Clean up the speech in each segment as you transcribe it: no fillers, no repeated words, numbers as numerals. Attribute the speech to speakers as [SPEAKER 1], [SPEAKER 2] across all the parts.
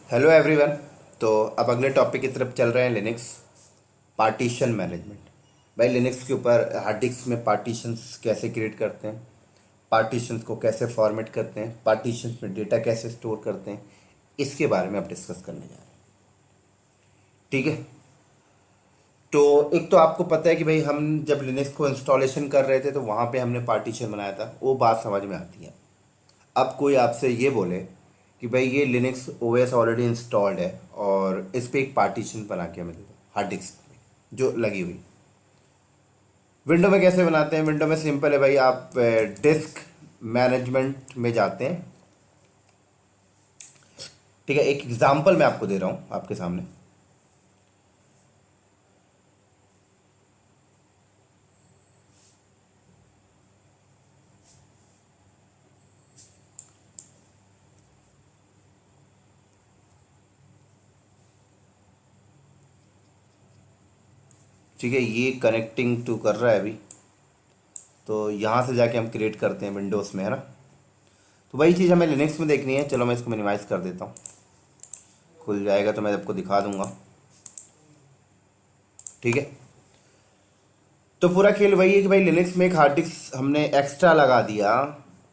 [SPEAKER 1] Hello everyone. तो अब अगले टॉपिक की तरफ चल रहे हैं, लिनक्स पार्टीशन मैनेजमेंट। भाई लिनक्स के ऊपर हार्ड डिस्क में पार्टीशंस कैसे क्रिएट करते हैं, पार्टीशंस को कैसे फॉर्मेट करते हैं, पार्टीशंस में डेटा कैसे स्टोर करते हैं, इसके बारे में अब डिस्कस करने जा रहे हैं। ठीक है। तो एक तो आपको पता है कि भाई हम जब लिनक्स को इंस्टॉलेशन कर रहे थे तो वहाँ पे हमने पार्टीशन बनाया था, वो बात समझ में आती है। अब कोई आपसे ये बोले कि भाई ये लिनक्स ओएस ऑलरेडी इंस्टॉल्ड है और इस पर एक पार्टीशन बना के हमें दे दो हार्ड डिस्क में जो लगी हुई। विंडो में कैसे बनाते हैं? विंडो में सिंपल है भाई, आप डिस्क मैनेजमेंट में जाते हैं। ठीक है, एक एग्जांपल मैं आपको दे रहा हूँ आपके सामने। ठीक है, ये कनेक्टिंग टू कर रहा है अभी, तो यहाँ से जाके हम क्रिएट करते हैं विंडोज़ में, है ना। तो वही चीज़ हमें लिनक्स में देखनी है। चलो मैं इसको मिनिमाइज़ कर देता हूँ, खुल जाएगा तो मैं आपको दिखा दूंगा। ठीक है, तो पूरा खेल वही है कि भाई लिनक्स में एक हार्ड डिस्क हमने एक्स्ट्रा लगा दिया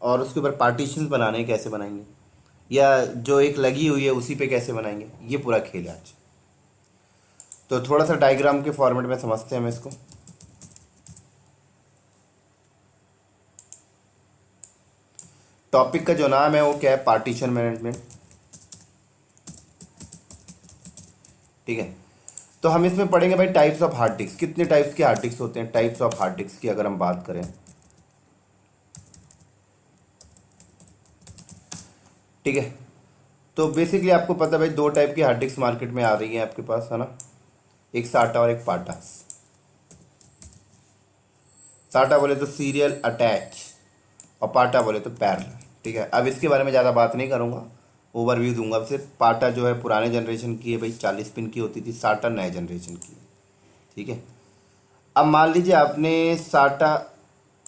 [SPEAKER 1] और उसके ऊपर पार्टीशन बनाने कैसे बनाएंगे, या जो एक लगी हुई है उसी पे कैसे बनाएंगे, ये पूरा खेल है आज। तो थोड़ा सा डायग्राम के फॉर्मेट में समझते हैं हम इसको। टॉपिक का जो नाम है वो क्या है? Partition management. ठीक है, तो हम इसमें पढ़ेंगे भाई टाइप्स ऑफ हार्ड डिस्क। कितने टाइप्स के हार्ड डिस्क होते हैं? टाइप्स ऑफ हार्ड डिस्क की अगर हम बात करें, ठीक है, तो बेसिकली आपको पता है भाई दो टाइप की हार्ड डिस्क मार्केट में आ रही है आपके पास, है ना। एक साटा और एक पाटा। साटा बोले तो सीरियल अटैच और पाटा बोले तो पैरेलल। ठीक है, अब इसके बारे में ज़्यादा बात नहीं करूँगा, ओवरव्यू दूंगा सिर्फ। पाटा जो है पुराने जनरेशन की है भाई, 40 पिन की होती थी। साटा नए जनरेशन की है। ठीक है, अब मान लीजिए आपने साटा,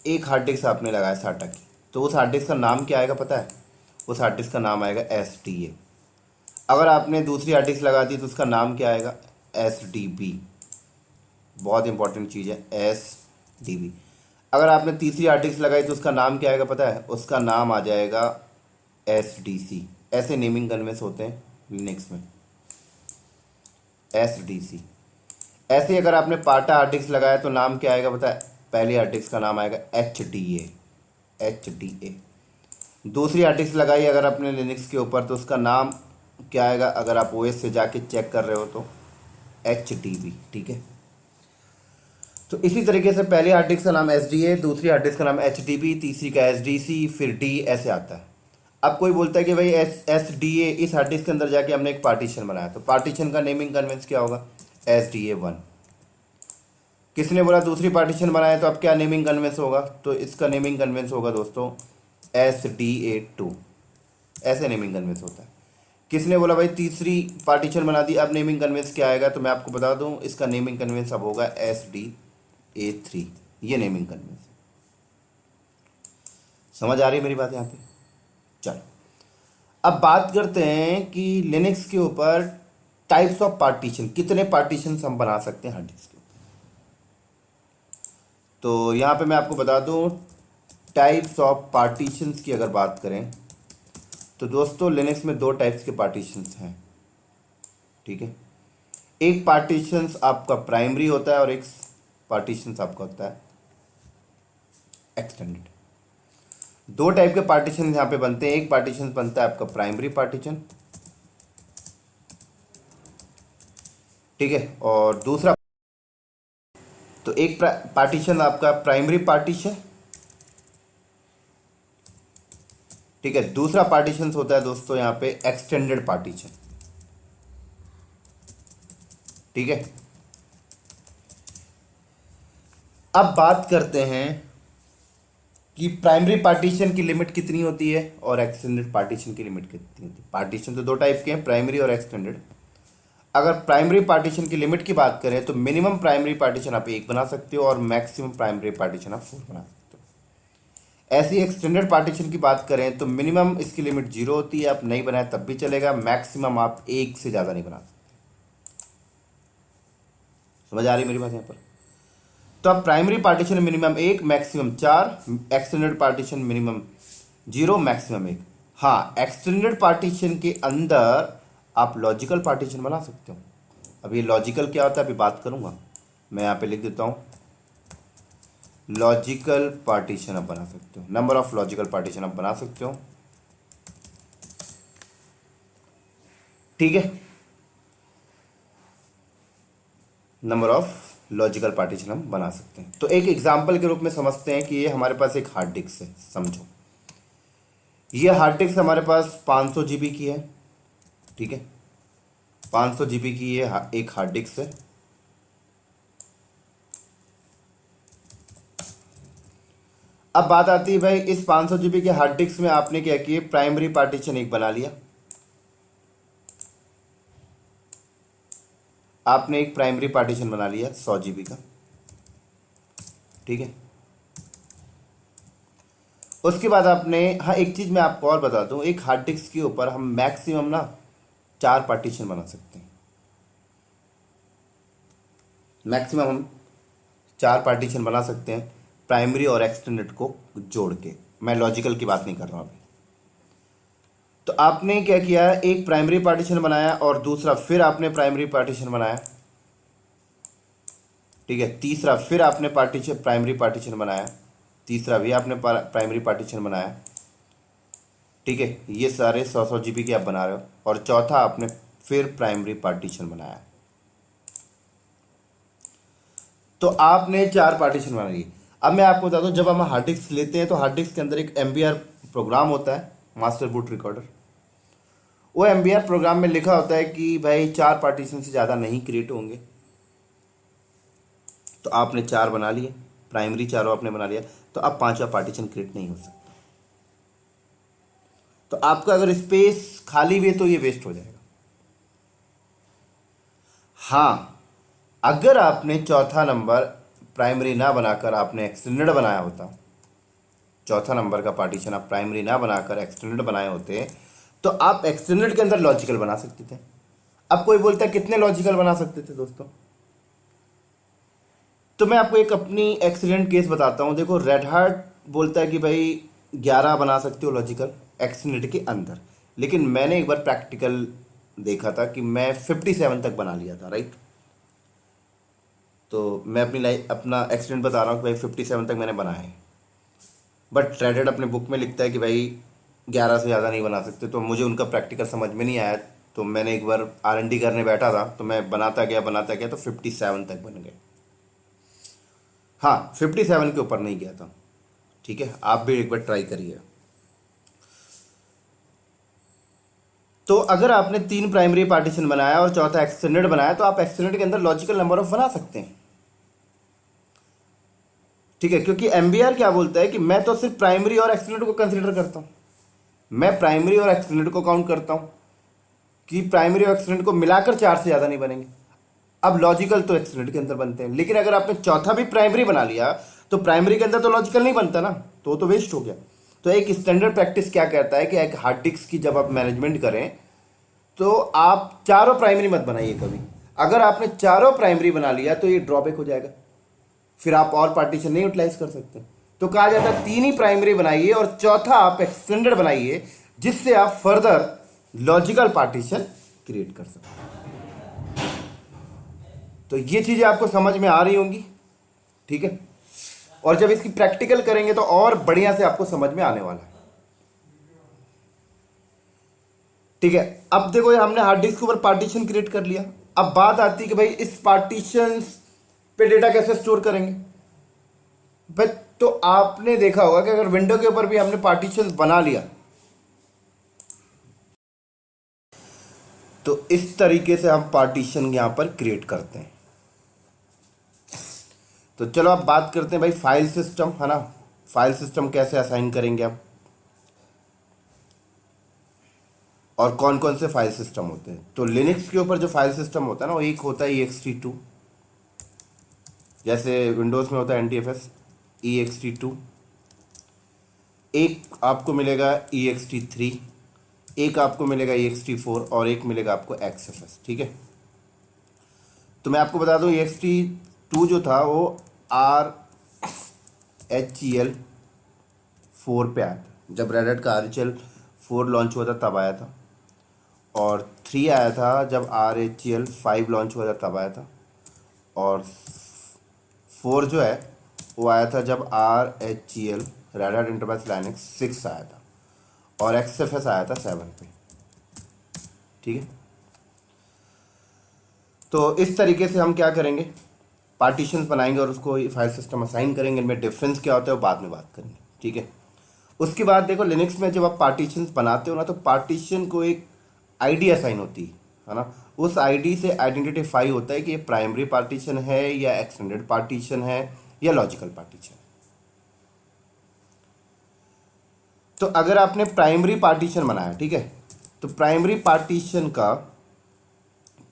[SPEAKER 1] एक हार्ड डिस्क आपने लगाया साटा की, तो उस हार्ड डिस्क का नाम क्या आएगा पता है? उस हार्ड डिस्क का नाम आएगा STA। अगर आपने दूसरी हार्ड डिस्क लगा दी तो उसका नाम क्या आएगा? SDB। बहुत इंपॉर्टेंट चीज़ है, SDB। अगर आपने तीसरी हार्ड डिस्क लगाई तो उसका नाम क्या आएगा पता है? उसका नाम आ जाएगा SDC। ऐसे नेमिंग कन्वेंस होते हैं लिनक्स में, SDC। ऐसे ही अगर आपने पाटा हार्ड डिस्क लगाया तो नाम क्या आएगा पता है? पहली हार्ड डिस्क का नाम आएगा HDA। दूसरी हार्ड डिस्क लगाई अगर आपने लिनक्स के ऊपर तो उसका नाम क्या आएगा? अगर आप OS से जाके चेक कर रहे हो तो HDB। ठीक है, तो इसी तरीके से पहली हार्ड डिस्क का नाम SDA, दूसरी हार्ड डिस्क का नाम HDB, तीसरी का SDC, फिर D, ऐसे आता है। अब कोई बोलता है कि भाई SDA, इस हार्ड डिस्क के अंदर जाके हमने एक पार्टीशन बनाया, तो पार्टीशन का नेमिंग कन्वेंस क्या होगा? SDA1। किसने बोला दूसरी पार्टीशन बनाया, तो अब क्या नेमिंग कन्वेंस होगा? तो इसका नेमिंग कन्वेंस होगा दोस्तों SDA2। ऐसे नेमिंग कन्वेंस होता है। किसने बोला भाई तीसरी पार्टीशन बना दी, अब नेमिंग कन्वेंस क्या आएगा? तो मैं आपको बता दूं, इसका नेमिंग कन्वेंस अब होगा SDA3। ये नेमिंग कन्वेंस। समझ आ रही है मेरी बात यहाँ पे? चलो अब बात करते हैं कि लिनक्स के ऊपर टाइप्स ऑफ पार्टीशन, कितने पार्टीशन हम बना सकते हैं हार्ड डिस्क के ऊपर। तो यहाँ पे मैं आपको बता दूं, टाइप्स ऑफ पार्टीशंस की अगर बात करें तो दोस्तों लिनक्स में दो टाइप्स के पार्टीशंस हैं। ठीक है, एक पार्टीशंस आपका प्राइमरी होता है और एक पार्टीशंस आपका होता है एक्सटेंडेड। दो टाइप के पार्टीशन यहाँ पे बनते हैं। एक पार्टीशन बनता है आपका प्राइमरी पार्टीशन, ठीक है, और दूसरा, तो एक पार्टीशन आपका प्राइमरी पार्टीशन, ठीक है, दूसरा पार्टीशन होता है दोस्तों यहाँ पे एक्सटेंडेड पार्टीशन। ठीक है, अब बात करते हैं कि प्राइमरी पार्टीशन की लिमिट कितनी होती है और एक्सटेंडेड पार्टीशन की लिमिट कितनी होती है। पार्टीशन तो दो टाइप के हैं, प्राइमरी और एक्सटेंडेड। अगर प्राइमरी पार्टीशन की लिमिट की बात करें तो मिनिमम प्राइमरी पार्टीशन आप एक बना सकते हो और मैक्सिमम प्राइमरी पार्टीशन आप 4 बना सकते हो। ऐसी एक्सटेंडेड पार्टीशन की बात करें तो मिनिमम इसकी लिमिट 0 होती है, आप नहीं बनाए तब भी चलेगा, मैक्सिमम आप एक से ज़्यादा नहीं बना सकते। समझ आ रही मेरी बात यहाँ पर? तो अब primary partition minimum 1, maximum 4, extended partition minimum 0, maximum 1। हाँ, एक्सटेंडेड पार्टीशन के अंदर आप लॉजिकल पार्टीशन बना सकते हो। अब ये लॉजिकल क्या होता है अभी बात करूंगा, मैं यहाँ पे लिख देता हूँ लॉजिकल पार्टीशन आप बना सकते हो, नंबर ऑफ लॉजिकल पार्टीशन आप बना सकते हो। ठीक है, नंबर ऑफ लॉजिकल पार्टीशन हम बना सकते हैं। तो एक एग्जांपल के रूप में समझते हैं कि ये हमारे पास एक हार्ड डिस्क है। समझो, ये हार्ड डिस्क हमारे पास 500 जीबी की है। ठीक है, 500 जीबी की ये एक हार्ड डिस्क है। अब बात आती है भाई, इस 500 जीबी के हार्ड डिस्क में आपने क्या किया, प्राइमरी पार्टीशन एक बना लिया। आपने एक प्राइमरी पार्टीशन बना लिया 100 जीबी का। ठीक है, उसके बाद आपने, हाँ एक चीज़ मैं आपको और बता दूं, एक हार्ड डिस्क के ऊपर हम मैक्सिमम ना 4 पार्टीशन बना सकते हैं। मैक्सिमम हम 4 पार्टीशन बना सकते हैं प्राइमरी और एक्सटेंडेड को जोड़ के। मैं लॉजिकल की बात नहीं कर रहा हूँ अभी। तो आपने क्या किया, एक प्राइमरी पार्टीशन बनाया और दूसरा फिर आपने प्राइमरी पार्टीशन बनाया। ठीक है, तीसरा फिर आपने प्राइमरी पार्टीशन बनाया, तीसरा भी आपने प्राइमरी पार्टीशन बनाया। ठीक है, ये सारे 100 जीबी के आप बना रहे हो, और चौथा आपने फिर प्राइमरी पार्टीशन बनाया। तो आपने 4 पार्टीशन बना लिए। अब मैं आपको बता दूं, जब हम हार्ड डिस्क लेते हैं तो हार्ड डिस्क के अंदर एक MBR प्रोग्राम होता है, मास्टर बूट रिकॉर्डर। वो MBR प्रोग्राम में लिखा होता है कि भाई 4 पार्टीशन से ज़्यादा नहीं क्रिएट होंगे। तो आपने 4 बना लिए, प्राइमरी चारों आपने बना लिया, तो अब 5वां पार्टीशन क्रिएट नहीं हो सकता। तो आपका अगर स्पेस खाली भी है तो ये वेस्ट हो जाएगा। हाँ, अगर आपने चौथा नंबर प्राइमरी ना बनाकर आपने एक्सटेंडेड बनाया होता, चौथा नंबर का पार्टीशन आप प्राइमरी ना बनाकर एक्सटेंडेड बनाए होते, तो आप एक्सटेंडेड के अंदर लॉजिकल बना सकते थे। अब कोई बोलता है कितने लॉजिकल बना सकते थे दोस्तों, तो मैं आपको एक अपनी एक्सीडेंट केस बताता हूँ। देखो, रेड हार्ट बोलता है कि भाई 11 बना सकते हो लॉजिकल एक्सटेंडेड के अंदर, लेकिन मैंने एक बार प्रैक्टिकल देखा था कि मैं 57 तक बना लिया था। राइट, तो मैं अपना एक्सीडेंट बता रहा हूँ कि भाई 57 तक मैंने बनाया है, बट रेडेड अपने बुक में लिखता है कि भाई 11 से ज़्यादा नहीं बना सकते। तो मुझे उनका प्रैक्टिकल समझ में नहीं आया, तो मैंने एक बार R&D करने बैठा था, तो मैं बनाता गया तो 57 तक बन गए। हाँ, 57 के ऊपर नहीं गया था। ठीक है, आप भी एक बार ट्राई करिए। तो अगर आपने 3 प्राइमरी पार्टीशन बनाया और चौथा एक्सटेंडेड बनाया, तो आप एक्सटेंडेड के अंदर लॉजिकल नंबर ऑफ बना सकते हैं। ठीक है, क्योंकि MBR क्या बोलता है कि मैं तो सिर्फ प्राइमरी और एक्सटेंडेड को कंसीडर करता हूं, मैं प्राइमरी और एक्सटेंडेड को काउंट करता हूं कि प्राइमरी और एक्सटेंडेड को मिलाकर 4 से ज़्यादा नहीं बनेंगे। अब लॉजिकल तो एक्सटेंडेड के अंदर बनते हैं, लेकिन अगर आपने चौथा भी प्राइमरी बना लिया तो प्राइमरी के अंदर तो लॉजिकल नहीं बनता ना, तो वेस्ट हो गया। तो एक स्टैंडर्ड प्रैक्टिस क्या कहता है कि एक हार्ड डिस्क की जब आप मैनेजमेंट करें तो आप चारों प्राइमरी मत बनाइए कभी। अगर आपने चारों प्राइमरी बना लिया तो ये ड्रॉबैक हो जाएगा, फिर आप और पार्टीशन नहीं यूटिलाइज कर सकते। तो कहा जाता है 3 ही प्राइमरी बनाइए और चौथा आप एक्सटेंडेड बनाइए, जिससे आप फर्दर लॉजिकल पार्टीशन क्रिएट कर सकते हैं। तो ये चीजें आपको समझ में आ रही होंगी। ठीक है, और जब इसकी प्रैक्टिकल करेंगे तो और बढ़िया से आपको समझ में आने वाला है। ठीक है, अब देखो हमने हार्ड डिस्क के ऊपर पार्टीशन क्रिएट कर लिया। अब बात आती है कि भाई इस पार्टीशन पे डेटा कैसे स्टोर करेंगे। भाई तो आपने देखा होगा कि अगर विंडो के ऊपर भी हमने पार्टीशन बना लिया तो इस तरीके से हम पार्टीशन यहां पर क्रिएट करते हैं। तो चलो अब बात करते हैं भाई फाइल सिस्टम, है ना, फाइल सिस्टम कैसे असाइन करेंगे आप, और कौन कौन से फाइल सिस्टम होते हैं। तो लिनक्स के ऊपर जो फाइल सिस्टम होता है ना, वो एक होता है ext2, जैसे विंडोज़ में होता है NTFS ext2, एक आपको मिलेगा ext3, एक आपको मिलेगा ext4 और एक मिलेगा आपको xfs, ठीक है। तो मैं आपको बता दूं ext2 जो था वो RHEL4 पे आया था, जब रेड हैट का RHEL4 लॉन्च हुआ था तब आया था, और 3 आया था जब RHEL5 लॉन्च हुआ था तब आया था, और 4 जो है वो आया था जब RHEL red hat enterprise Linux 6 आया था, और XFS आया था 7 पे, ठीक है। तो इस तरीके से हम क्या करेंगे, पार्टीशंस बनाएंगे और उसको फाइल सिस्टम असाइन करेंगे। इनमें डिफरेंस क्या होता है वो बाद में बात करेंगे, ठीक है। उसके बाद देखो लिनक्स में जब आप पार्टीशंस बनाते हो ना, तो पार्टीशन को एक आईडी असाइन होती है ना। उस आईडी से आइडेंटिफाई होता है कि ये प्राइमरी पार्टीशन है या एक्सटेंडेड पार्टीशन है या लॉजिकल पार्टीशन। तो अगर आपने प्राइमरी पार्टीशन बनाया, ठीक है, तो प्राइमरी पार्टीशन का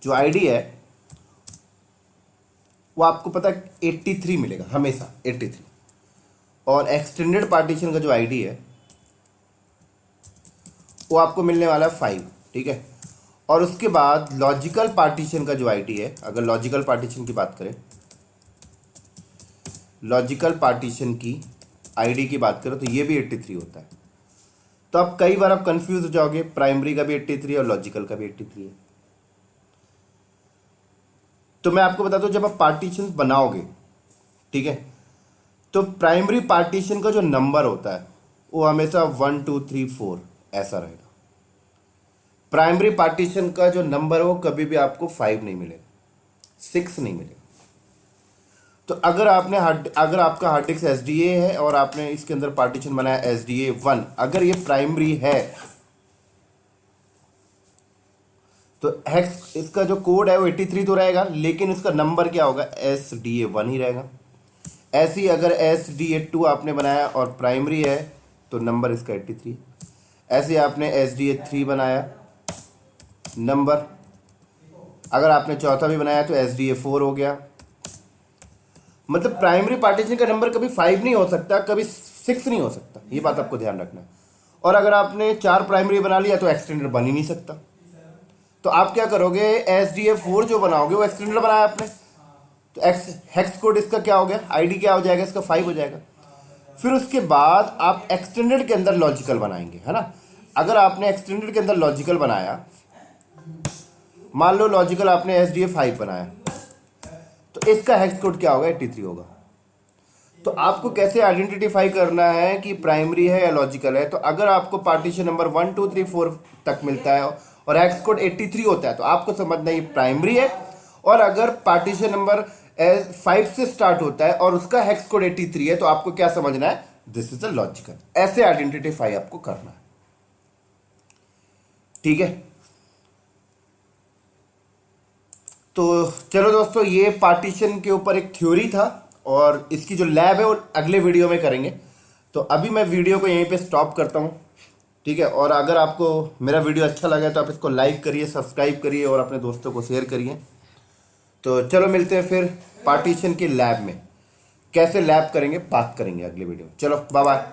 [SPEAKER 1] जो आईडी है वो आपको पता है 83 मिलेगा हमेशा, 83। और एक्सटेंडेड पार्टीशन का जो आईडी है वो आपको मिलने वाला है 5, ठीक है। और उसके बाद लॉजिकल पार्टीशन का जो आईडी है, अगर लॉजिकल पार्टीशन की बात करें, लॉजिकल पार्टीशन की आईडी की बात करें तो ये भी 83 होता है। तो अब कई बार आप कंफ्यूज हो जाओगे, प्राइमरी का भी 83 और लॉजिकल का भी 83 है। तो मैं आपको बता दूं, जब आप पार्टीशन बनाओगे, ठीक है, तो प्राइमरी पार्टीशन का जो नंबर होता है वो हमेशा 1 2 3 4 ऐसा रहेगा। प्राइमरी पार्टीशन का जो नंबर है वो कभी भी आपको 5 नहीं मिलेगा, 6 नहीं मिलेगा। तो अगर आपका हार्ड डिस्क SDA है और आपने इसके अंदर पार्टीशन बनाया SDA1, अगर ये प्राइमरी है तो हेक्स इसका जो कोड है वो 83 तो रहेगा, लेकिन इसका नंबर क्या होगा, SDA1 ही रहेगा। ऐसे ही अगर SDA2 आपने बनाया और प्राइमरी है तो नंबर इसका 83 है। ऐसे आपने SDA3 बनाया, नंबर, अगर आपने चौथा भी बनाया तो SDA4 हो गया। मतलब प्राइमरी पार्टीशन का नंबर कभी 5 नहीं हो सकता, कभी 6 नहीं हो सकता, ये बात आपको ध्यान रखना है। और अगर आपने 4 प्राइमरी बना लिया तो एक्सटेंडर बन ही नहीं सकता। तो आप क्या करोगे, SDA4 जो बनाओगे वो एक्सटेंडर बनाया आपने, तो हेक्स कोड इसका क्या हो गया, आईडी क्या हो जाएगा इसका, 5 हो जाएगा। फिर उसके बाद आप एक्सटेंडेड के अंदर लॉजिकल बनाएंगे, है ना। अगर आपने एक्सटेंडेड के अंदर लॉजिकल बनाया, मान लो लॉजिकल आपने SDA5 बनाया, तो इसका हेक्स कोड क्या होगा, 83 होगा। तो आपको कैसे आइडेंटिफाई करना है कि प्राइमरी है या लॉजिकल है। तो अगर आपको पार्टीशन नंबर 1 2 3 4 तक मिलता है और हेक्स कोड 83 होता है तो आपको समझना ये प्राइमरी है। और अगर पार्टीशन नंबर 5 से स्टार्ट होता है और उसका हेक्स कोड 83 है तो आपको क्या समझना है, दिस इज अ लॉजिकल। ऐसे आइडेंटिफाई आपको करना है, ठीक है। तो चलो दोस्तों, ये पार्टीशन के ऊपर एक थ्योरी था और इसकी जो लैब है वो अगले वीडियो में करेंगे। तो अभी मैं वीडियो को यहीं पे स्टॉप करता हूँ, ठीक है। और अगर आपको मेरा वीडियो अच्छा लगा तो आप इसको लाइक करिए, सब्सक्राइब करिए और अपने दोस्तों को शेयर करिए। तो चलो मिलते हैं फिर पार्टीशन की लैब में, कैसे लैब करेंगे बात करेंगे अगले वीडियो में। चलो बाय बाय।